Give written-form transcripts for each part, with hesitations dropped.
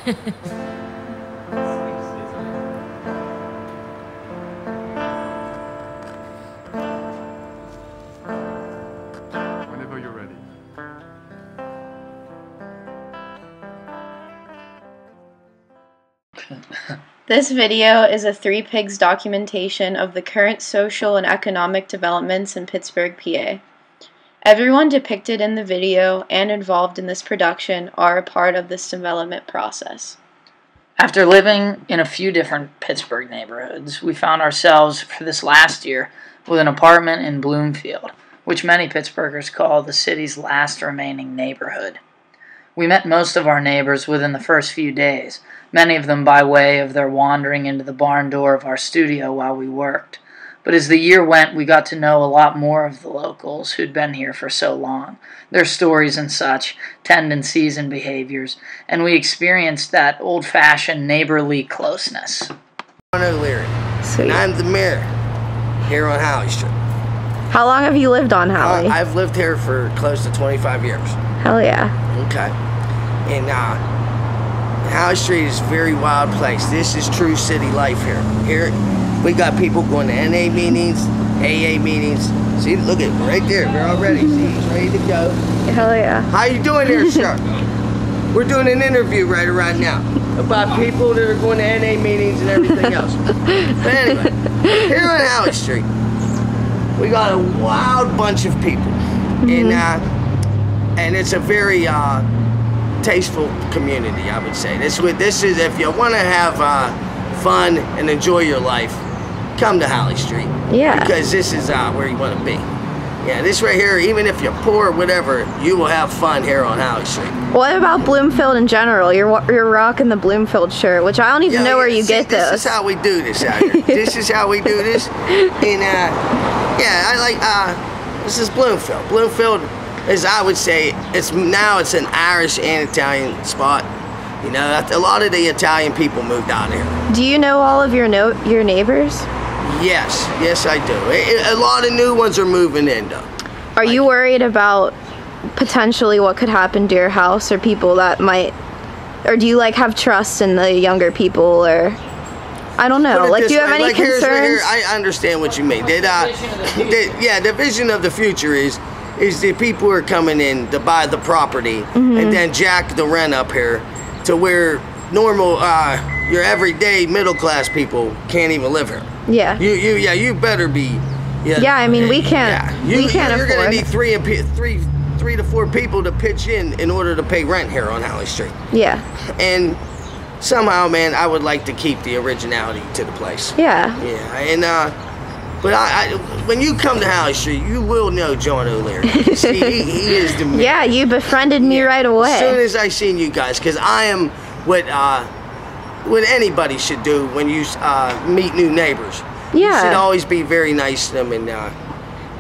Whenever you're ready. This video is a Three Pigs documentation of the current social and economic developments in Pittsburgh, PA. Everyone depicted in the video and involved in this production are a part of this development process. After living in a few different Pittsburgh neighborhoods, we found ourselves for this last year with an apartment in Bloomfield, which many Pittsburghers call the city's last remaining neighborhood. We met most of our neighbors within the first few days, many of them by way of their wandering into the barn door of our studio while we worked. But as the year went, we got to know a lot more of the locals who'd been here for so long, their stories and such, tendencies and behaviors, and we experienced that old-fashioned neighborly closeness. I'm O'Leary, and I'm the mayor here on Howley Street. How long have you lived on Howley? I've lived here for close to 25 years. Hell yeah. Okay. And Howley Street is a very wild place. This is true city life here. Here, we got people going to NA meetings, AA meetings. See, look at right there. We're all ready. See, he's ready to go. Hell yeah. How you doing there, sir? We're doing an interview right around now about people that are going to NA meetings and everything else. But anyway, here on Howley Street, we got a wild bunch of people. And it's a very tasteful community, I would say. This is if you want to have fun and enjoy your life, come to Howley Street. Yeah. Because this is where you want to be. Yeah, this right here, even if you're poor or whatever, you will have fun here on Howley Street. What about Bloomfield in general? You're rocking the Bloomfield shirt, which I don't even know where you get this. This is how we do this out here. This is how we do this. And yeah, I like this is Bloomfield. Bloomfield is, I would say, it's an Irish and Italian spot. You know, a lot of the Italian people moved out here. Do you know all of your neighbors? Yes I do. A lot of new ones are moving in though. Are you worried about potentially what could happen to your house, or people that might, or do you like have trust in the younger people, or I don't know, like do you have any concerns? I understand what you mean. The vision of the future is the people who are coming in to buy the property and then jack the rent up here to where normal your everyday middle class people can't even live here. Yeah. You better be. Yeah, I mean we can't. Yeah. We can't You're afford. gonna need three to four people to pitch in order to pay rent here on Howley Street. Yeah. And somehow, man, I would like to keep the originality to the place. Yeah. Yeah, and but when you come to Howley Street, you will know John O'Leary. See, he is the man. Yeah, you befriended me right away. As soon as I seen you guys, because I am what anybody should do when you meet new neighbors. Yeah. You should always be very nice to them and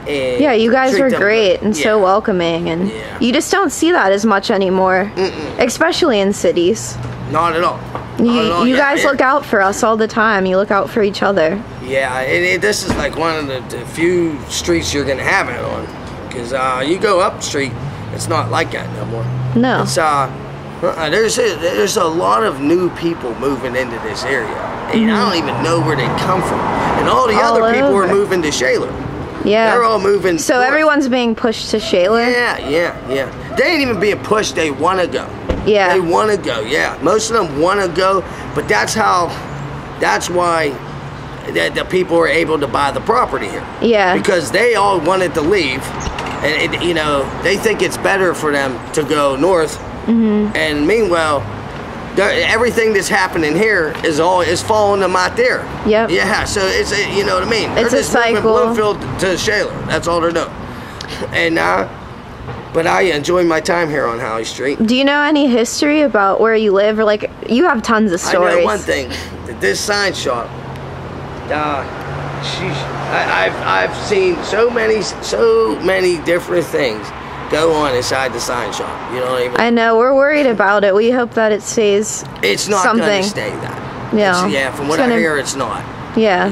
yeah, you guys were great and so welcoming, and you just don't see that as much anymore, especially in cities. Not at all. You guys look out for us all the time. You look out for each other. Yeah, this is like one of the few streets you're gonna have it on, because you go up the street, it's not like that no more. No. It's there's a lot of new people moving into this area, and I don't even know where they come from. And all the other people are moving to Shaler. Yeah. They're all moving. So north. Everyone's being pushed to Shaler? Yeah. They ain't even being pushed, they want to go. Yeah. They want to go, yeah. Most of them want to go, but that's why the people are able to buy the property here. Yeah. Because they all wanted to leave, and you know, they think it's better for them to go north. And meanwhile, everything that's happening here is following them out there. Yep. Yeah, so it's you know what I mean. It's they're a just cycle. moving Bloomfield to Shaler. That's all they're doing. And but I enjoy my time here on Howley Street. Do you know any history about where you live, or like you have tons of stories? I know one thing. That this sign shop. I've seen so many different things go on inside the sign shop. You know what I mean? I know, we're worried about it. We hope that it stays. It's not something. Gonna stay that. Yeah. Yeah, from what I hear, it's not. Yeah.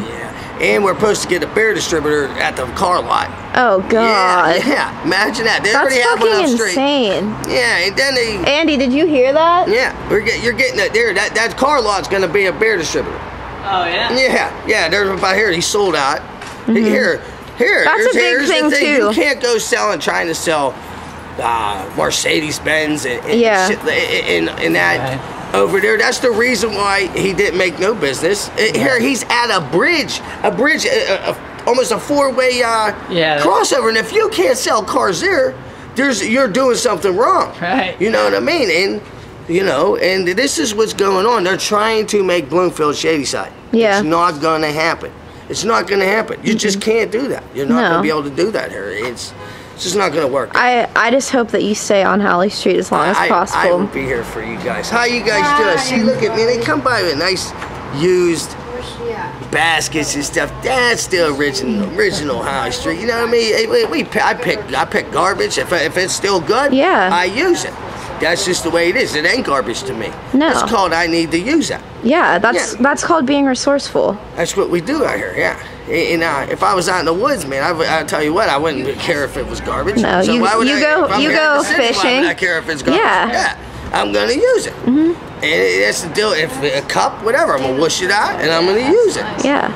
And we're supposed to get a beer distributor at the car lot. Oh God. Yeah. Imagine that. They That's already have one up fucking street. insane. Yeah, and then they. Andy, did you hear that? Yeah, you're getting it there. That car lot's gonna be a beer distributor. Oh yeah. Yeah. There's about here. He sold out. Here. That's a big here's thing, the thing. too. You can't go trying to sell Mercedes-Benz and shit and that over there. That's the reason why he didn't make no business. Here he's at a bridge, almost a four-way crossover. And if you can't sell cars there, you're doing something wrong. Right. You know what I mean? And and this is what's going on. They're trying to make Bloomfield Shadyside. Yeah. It's not going to happen. It's not going to happen. You just can't do that. You're not going to be able to do that here. It's just not going to work. I just hope that you stay on Halley Street as long as possible. I will be here for you guys. How you guys doing? See, look at me. They come by with nice used baskets and stuff. That's the original Halley Street. You know what I mean? I pick garbage. If it's still good, I use it. That's just the way it is. It ain't garbage to me. No. It's called I need to use that. Yeah, that's called being resourceful. That's what we do out here, yeah. And if I was out in the woods, man, I'd tell you what, I wouldn't care if it was garbage. No, so you go fishing. Why would I care if it's garbage? Yeah. I'm gonna use it. And that's the deal. If a cup, whatever, I'm gonna whoosh it out and I'm gonna use it. Yeah,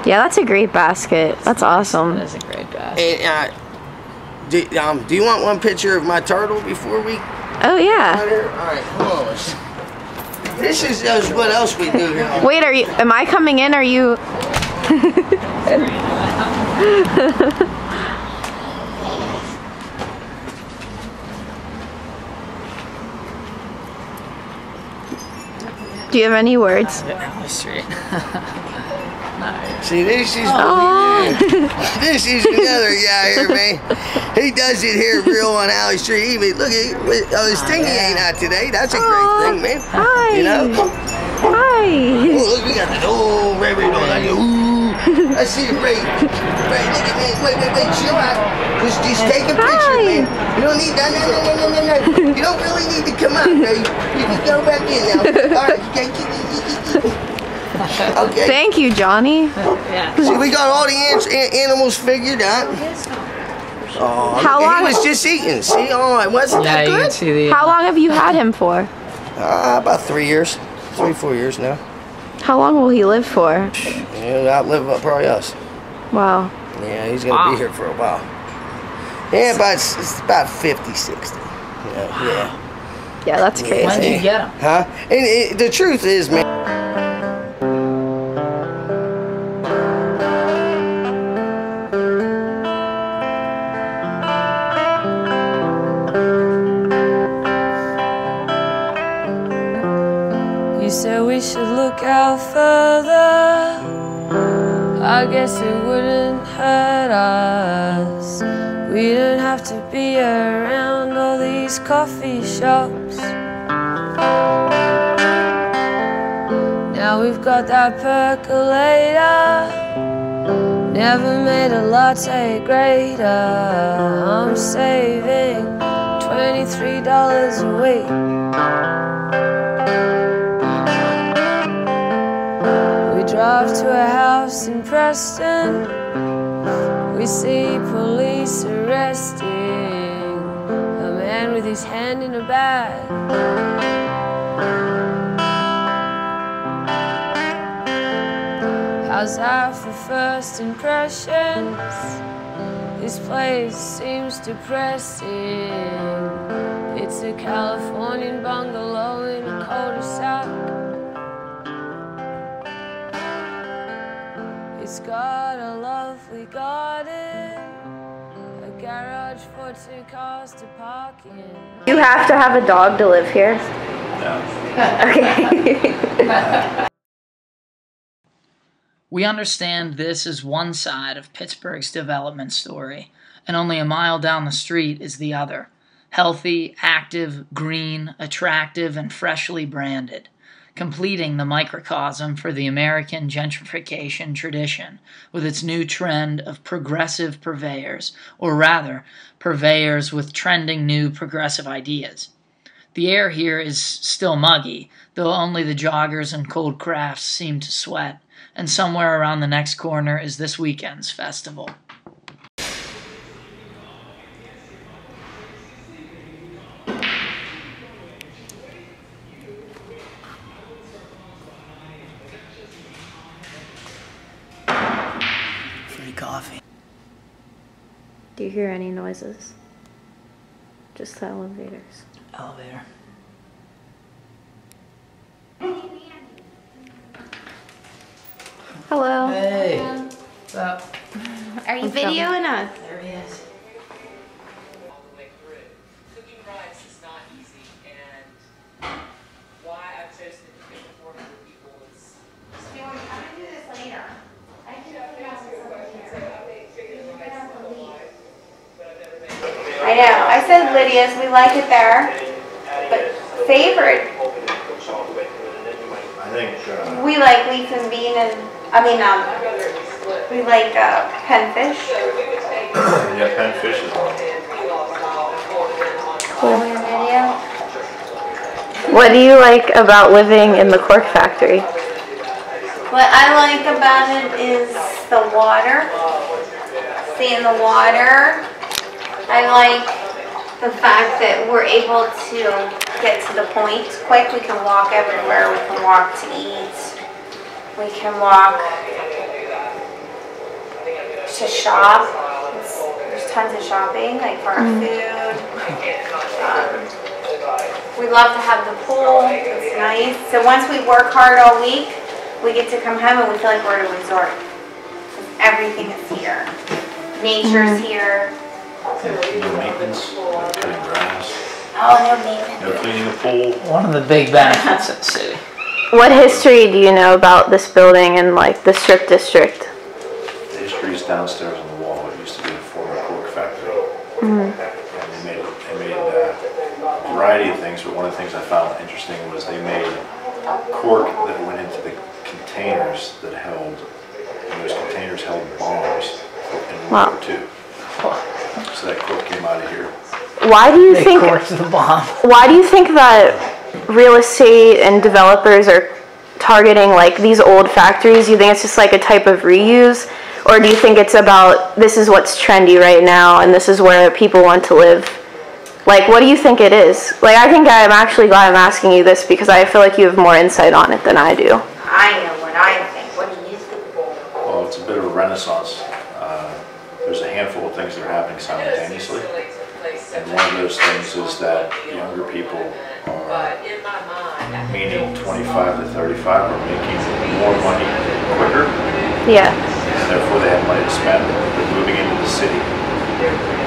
that's a great basket. That's awesome. That's a great basket. And do you want one picture of my turtle before we? Oh yeah. All right, hold on. This is what else we do here. Wait, am I coming in? Are you? Do you have any words? Halley Street. See, this is this is another guy here, man. He does it here real on Halley Street. Even look at his thingy ain't out today. That's a great thing, man. Hi. You know. Hi. Oh, look, we got the Ray like ooh. I see the Ray. Ray, look at me. Wait, chill out. Just take a picture, man. You don't need that. No. You don't really need to come out, Ray. You can go back in now. All right, okay. Thank you, Johnny. See, we got all the animals figured out. Oh, he was just eating. See, it wasn't that good. You can see the, How long have you had him for? About 3 years. 3-4 years now. How long will he live for? He'll outlive probably us. Wow. Yeah, he's going to be here for a while. Yeah, it's about 50, 60. Yeah. Yeah, that's crazy. When did you get him? Huh? And the truth is, man. You said we should look out further. I guess it wouldn't hurt us. We don't have to be around all these coffee shops. Now we've got that percolator. Never made a latte greater. I'm saving $23 a week. Drive to a house in Preston. We see police arresting a man with his hand in a bag. How's that for first impressions? This place seems depressing. It's a Californian bungalow in a cul-de-sac. It's got a lovely garden, a garage for 2 cars to park in. You have to have a dog to live here? No. Okay. We understand this is one side of Pittsburgh's development story, and only a mile down the street is the other. Healthy, active, green, attractive, and freshly branded, completing the microcosm for the American gentrification tradition with its new trend of progressive purveyors, or rather, purveyors with trending new progressive ideas. The air here is still muggy, though only the joggers and cold crafts seem to sweat, and somewhere around the next corner is this weekend's festival. Free coffee. Do you hear any noises? Just the elevators. Elevator. Hello. Hey. What's up? Are you videoing us? There he is. All the way through. Cooking rice is not easy, and why I've chosen to cook it for other people is. I'm gonna do this later. I can put on I know. I said Lydia's. We like it there, but favorite. I think We like leaf and bean, and we like penfish. yeah, penfish is one. Video. What do you like about living in the cork factory? What I like about it is the water. Seeing the water. I like the fact that we're able to get to the point quick. We can walk everywhere. We can walk to eat. We can walk to shop. There's tons of shopping, like for our food. We love to have the pool. It's nice. So once we work hard all week, we get to come home and we feel like we're at a resort. Everything is here. Nature's here. No maintenance, no cutting grass, Oh, no maintenance. no cleaning the pool. One of the big benefits of the city. What history do you know about this building and like the Strip District? The history is downstairs on the wall. It used to be a former cork factory. And they made a variety of things, but one of the things I found interesting was they made cork that went into the containers that held, and those containers held bombs in World War II. So that cork came out of here. Why do you They think? corked the bomb. Why do you think that real estate and developers are targeting like these old factories? Do you think it's just like a type of reuse, or do you think it's about this is what's trendy right now and this is where people want to live? Like, what do you think it is? Like, I think I'm actually glad I'm asking you this because I feel like you have more insight on it than I do. I know what I think. What do you think? Well, it's a bit of a renaissance. There's a handful of things that are happening simultaneously. And one of those things is that younger people are, meaning 25 to 35, are making more money quicker. Yeah. And therefore they have money to spend. They're moving into the city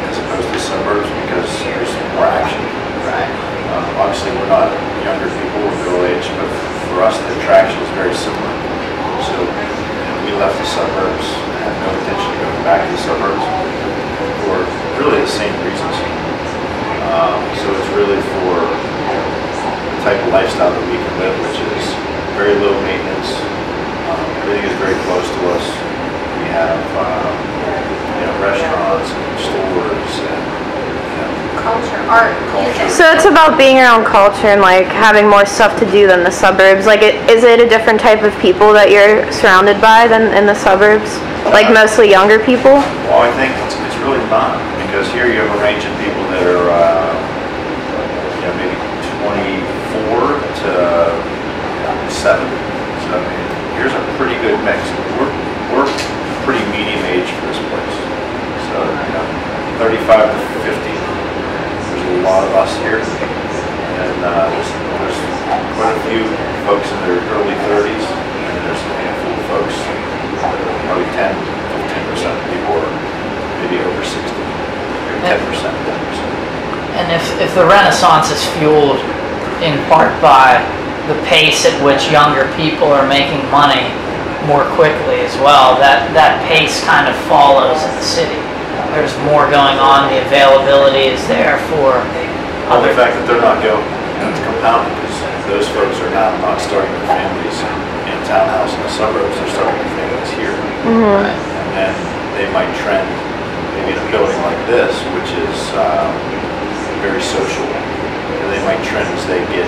as opposed to suburbs because there's more action. Obviously we're not younger people, we're middle age, but for us the attraction is very similar. So we left the suburbs and had no intention of going back to the suburbs for really the same reasons. So it's really for the type of lifestyle that we can live, which is very low maintenance. Everything is very close to us. We have restaurants and stores and Culture, art, music. So it's about being your own culture and like having more stuff to do than the suburbs. Like, is it a different type of people that you're surrounded by than in the suburbs? Like mostly younger people? Well, I think it's really not, because here you have a range of people that are maybe 24 to 70. So I mean, here's a pretty good mix. We're pretty medium age for this place. So 35 to 50. There's a lot of us here, and there's quite a few folks in their early 30s, and there's a handful of folks, probably 10-15% of people are maybe over 60, or 10%. And if the Renaissance is fueled in part by the pace at which younger people are making money more quickly as well, that pace kind of follows in the city. There's more going on, the availability is there for Well, the fact that they're not going, it's compounding, because those folks are now not starting their families in a townhouse in the suburbs, they're starting their families here. Right. And then they might trend maybe in a building like this, which is very social, and they might trend as they get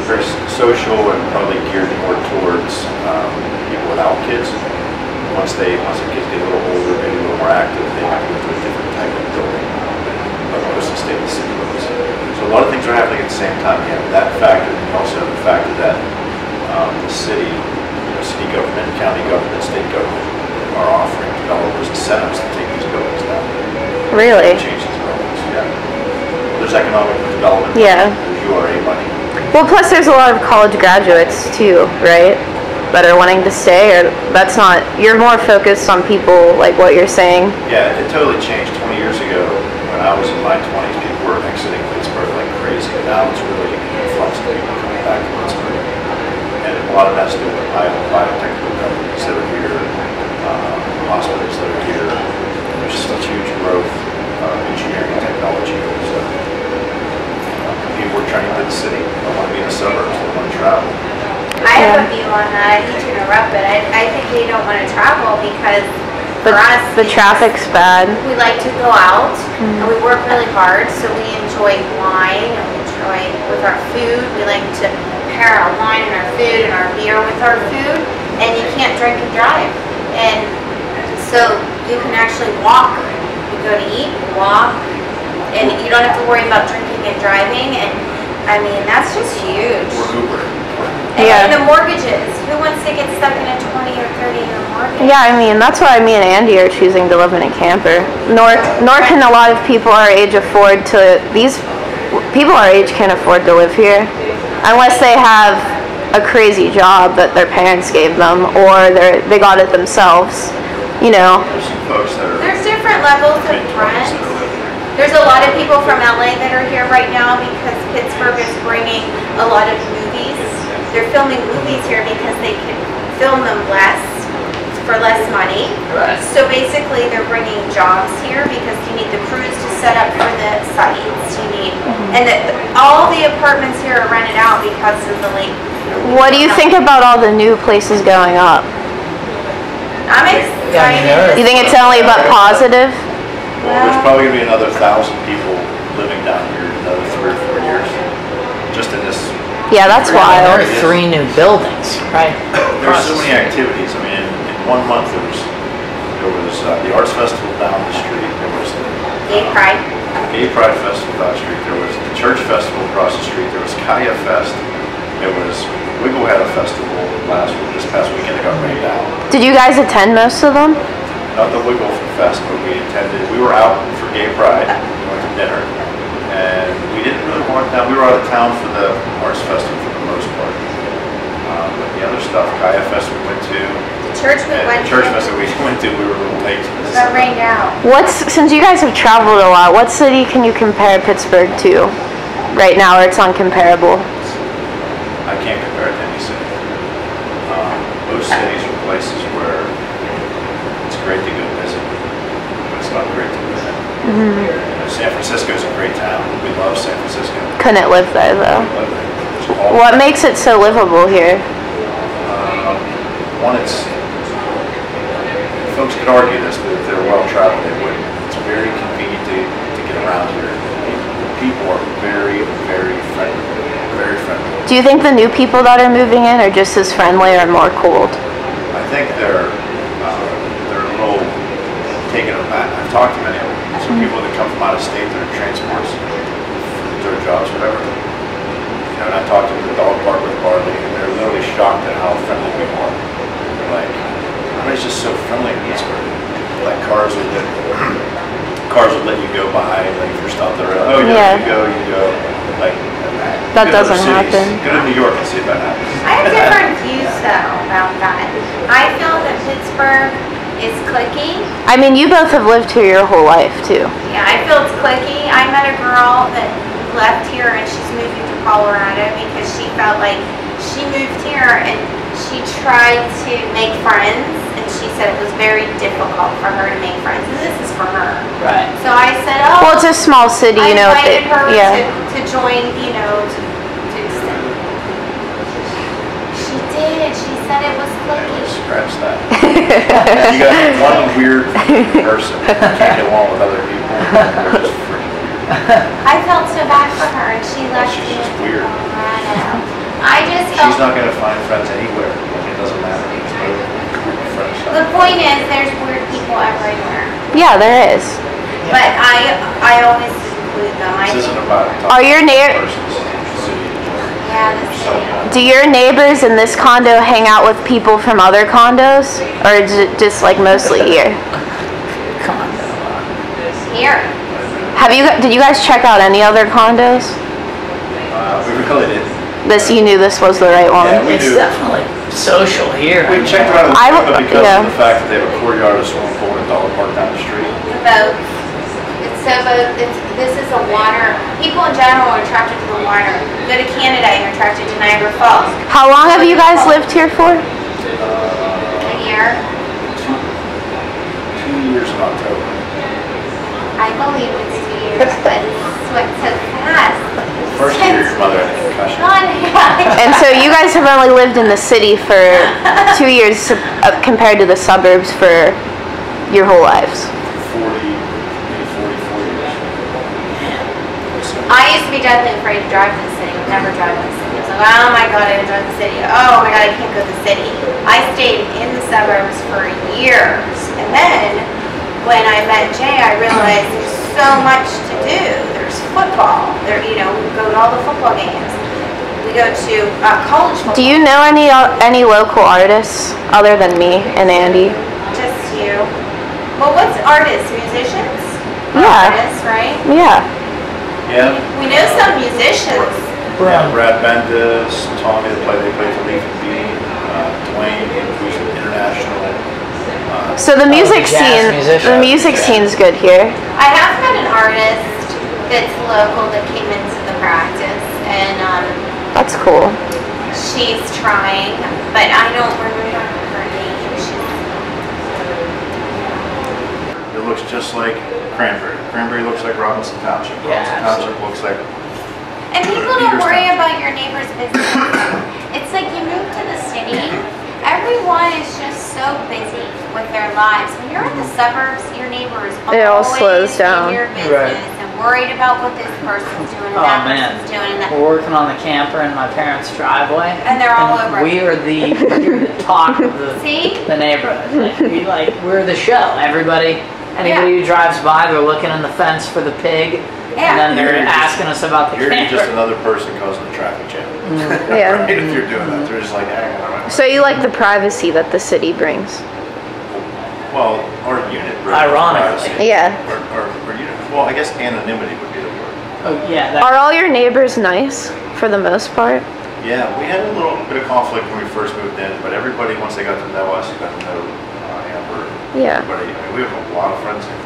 very social and probably geared more towards people without kids. Once the kids get a little older, maybe a little more active, they might move to a different type of building, but mostly stay in the city limits. So a lot of things are happening at the same time. You have that factor, and you also have the factor that the city, city government, county government, state government are offering developers incentives to take these buildings down. Really? Change these buildings, yeah. Well, there's economic development. Yeah. There's URA money. Well, plus there's a lot of college graduates too, right? That are wanting to stay, or that's not, you're more focused on people like what you're saying? Yeah, it totally changed 20 years ago. When I was in my 20s, people were exiting Pittsburgh like crazy. Now it's really an influx of people coming back to Pittsburgh. And a lot of that's due to biotechnical companies that are here, hospitals that are here. There's just such huge growth of engineering and technology. So people are turning to the city. They don't want to be in the suburbs. They want to travel. I have a view on that. I hate to interrupt, but I think they don't want to travel because for us, The traffic's bad. we like to go out and we work really hard, so we enjoy wine and we enjoy with our food. We like to pair our wine and our food and our beer with our food, and you can't drink and drive. And so you can actually walk. You go to eat, walk, and you don't have to worry about drinking and driving. And I mean, that's just huge. We're Uber. Yeah. And the mortgages. Who wants to get stuck in a 20 or 30-year mortgage? Yeah, I mean, that's why me and Andy are choosing to live in a camper. Nor can a lot of people our age afford to, people our age can't afford to live here. Unless they have a crazy job that their parents gave them, or they got it themselves, There's some folks that are There's different levels of rent. There's a lot of people from LA that are here right now because Pittsburgh is bringing a lot of movies. They're filming movies here because they can film them for less money. Right. So basically they're bringing jobs here because you need the crews to set up for the sites. You need, and all the apartments here are rented out because of the lake. What do you think about all the new places going up? I'm excited. You think it's only but positive? Well, there's probably going to be another 1,000 people living down here in another 3 or 4 years. Just in this. Yeah, that's There wild. are 3 new buildings, right? There's so many activities. I mean, in 1 month there was the Arts Festival down the street. There was the Gay Pride. Gay Pride Festival down the street. There was the Church Festival across the street. There was Kaya Fest. There was Wiggle had a festival this past weekend. It got rained out. Did you guys attend most of them? Not the Wiggle Fest, but we attended. We were out for Gay Pride. We went to dinner, and we didn't really want down. We were out of town for the Arts Festival for the most part. But the other stuff, Kaya Fest, we went to. The church we And went the church to. festival we went to, we were a little late. It got rained out. Since you guys have traveled a lot, what city can you compare Pittsburgh to right now, or it's uncomparable? I can't compare it to any city. Most cities are places where it's great to go visit, but it's not great to live in. San Francisco is a great town. We love San Francisco. Couldn't live there though. We love it. It's all- What makes it so livable here? One, folks could argue this, but if they're well traveled, they wouldn't. It's very convenient to get around here. People are very, very friendly. Very friendly. Do you think the new people that are moving in are just as friendly or more cold? I think they're a little taken aback. I've talked to many of them. Some people that come from out of state that are transports for their jobs, whatever. And I talked to them at the dog park with Barley, and they're literally shocked at how friendly we are. They're like, everybody's just so friendly in Pittsburgh. Like cars would let you go by, like if you're stopped there, oh yeah, you go. Like That go to other doesn't cities. happen. Go to New York and see if that happens. I have different views though about that. I feel that Pittsburgh is cliquey. I mean, you both have lived here your whole life too. Yeah, I feel it's cliquey. I met a girl that left here and she's moving to Colorado because she felt like she moved here and she tried to make friends and she said it was very difficult for her to make friends, and this is for her. Right. So I said, oh, Well, it's a small city, I you know. invited her Yeah. to join, to extend. She did. She said it was cliquey. Scratch that. You got one weird person that can't get along with other people. They're just freaking weird. I felt so bad for her, and she left She's me just in weird. Colorado. I just She's felt, not going to find friends anywhere. Like, it doesn't matter. There's no friends. the point is there's weird people everywhere. Yeah, there is. But I always include them. I This think, isn't about Are your persons, the city. yeah, the city. Do your neighbors in this condo hang out with people from other condos, or is it just like mostly here? Here. Did you guys check out any other condos? We really did. You knew this was the right one. Yeah, we It's do. definitely social here. We checked around I but w- because yeah. of the fact that they have a courtyard, a swimming pool, and a dog park down the street. Both. It's so both. This is a water. People in general are attracted to the water. Go to Canada, you're attracted to Niagara Falls. How long have you guys lived here for? A year. 2 years in October. I believe it's 2 years, but it's went so fast. First year, your mother had a concussion. And so you guys have only lived in the city for 2 years compared to the suburbs for your whole lives. maybe 44 years. I used to be deathly afraid to drive to the city. Would never drive to the city. I was like, oh my god, I didn't drive to the city. Oh my god, I can't go to the city. I stayed in the suburbs for years, and then when I met Jay, I realized there's so much to do. There's football. We go to all the football games. We go to college football. Do you know any local artists other than me and Andy? Just you. Well, what's artists? Musicians? Yeah. Artists, right? Yeah. Yeah. We know some musicians. Yeah, Brad Bendis, Tommy, they play for Leaf and Bean, Dwayne, who's international. So the music jazz scene, musician. the music scene's good here. I have had an artist that's local that came into the practice, and That's cool. she's trying, but I don't remember her name. It looks just like Cranberry. Cranberry looks like Robinson Township. Robinson Township looks like And people don't worry about your neighbor's business. It's like you move to the city, everyone is just so busy with their lives. When you're in the suburbs, your neighbor is It all always slows down. in your business Right. and worried about what this person's doing and Oh that man, person's doing and that. we're working on the camper in my parents' driveway, And they're all over. We're the talk of the See? neighborhood. We're the show. Anybody who drives by, they're looking in the fence for the pig, and then they're asking us about the you're camper. just another person causing the traffic jam. Yeah. Right? If you're doing that, they're just like, hey, all right. So you like the privacy that the city brings? Well, our unit. brings Ironically. privacy. Yeah. Our unit. Well, I guess anonymity would be the word. Oh yeah, Are all your neighbors nice for the most part? Yeah, we had a little bit of conflict when we first moved in, but everybody, once they got to know us, got to know Amber. Yeah. Everybody, we have a lot of friends here.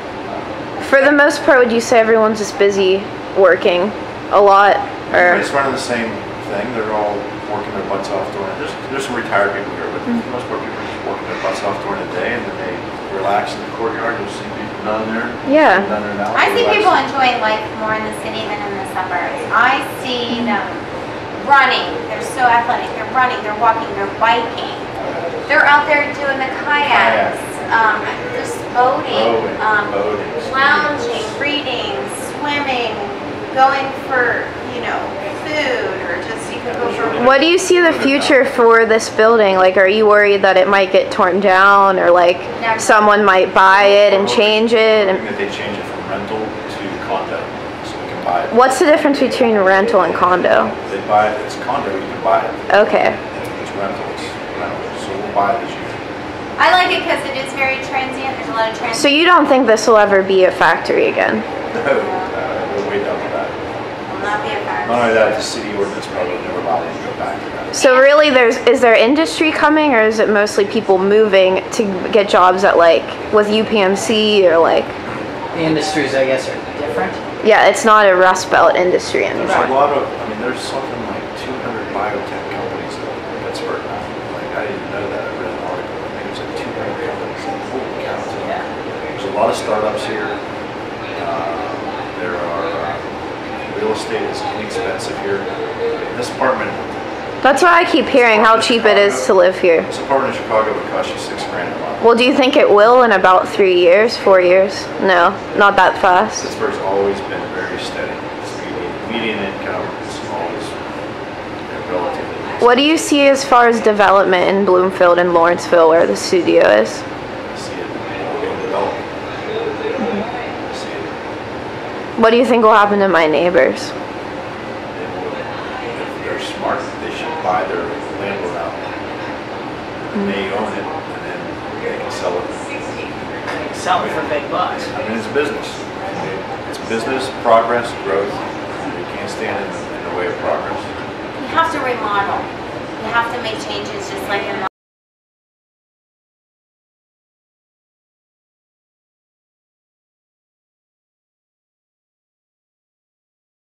For the most part, would you say everyone's just busy working a lot, or? Everybody's running the same thing. They're all working their butts off during. There's some retired people here, but for the most part, people are just working their butts off during the day, and then they relax in the courtyard. You'll see people down there. Yeah. Down there now. I see relaxing. people enjoy life more in the city than in the suburbs. I see them running. They're so athletic. They're running. They're walking. They're biking. They're out there doing the kayaks. There's boating. Boating. Lounging, reading, swimming, going for food, or just you could go for. What do you see the future for this building? Like, are you worried that it might get torn down, or like Never. someone might buy it and change it? Hoping that they change it from rental to condo, so we can buy it. What's the difference between rental and condo? They buy it. It's condo. You can buy it. Okay. It's rental. It's rental. So we'll buy it as you. I like it because it is very transient. There's a lot of transient. So you don't think this will ever be a factory again? We're way down to that. Will not be a factory. Not only that, the city ordinance probably never allowed it to go back to that. So really, is there industry coming, or is it mostly people moving to get jobs at with UPMC or like? the industries, I guess, are different. Yeah, it's not a Rust Belt industry There's anymore. a lot of, there's something like 200 biotech companies in Pittsburgh now. Like, I didn't know that. I read an article. I think it was like 200 companies. Holy cow. Yeah. There's a lot of startups here. There are, real estate is inexpensive here. This apartment, That's why I keep hearing how cheap it is to live here. this apartment in Chicago would cost you $6,000 a month. Well, do you think it will in about 3 years, 4 years? No, not that fast. Pittsburgh's always been very steady. Median income is always relatively What do you see as far as development in Bloomfield and Lawrenceville, where the studio is? I see it being developed. I see it. What do you think will happen to my neighbors? If they're smart, they should buy their landlord out. They own it, and then they can sell it. Sell it for big bucks. I mean, it's business. It's business, progress, growth. You can't stand in the way of progress. You have to remodel. You have to make changes just like in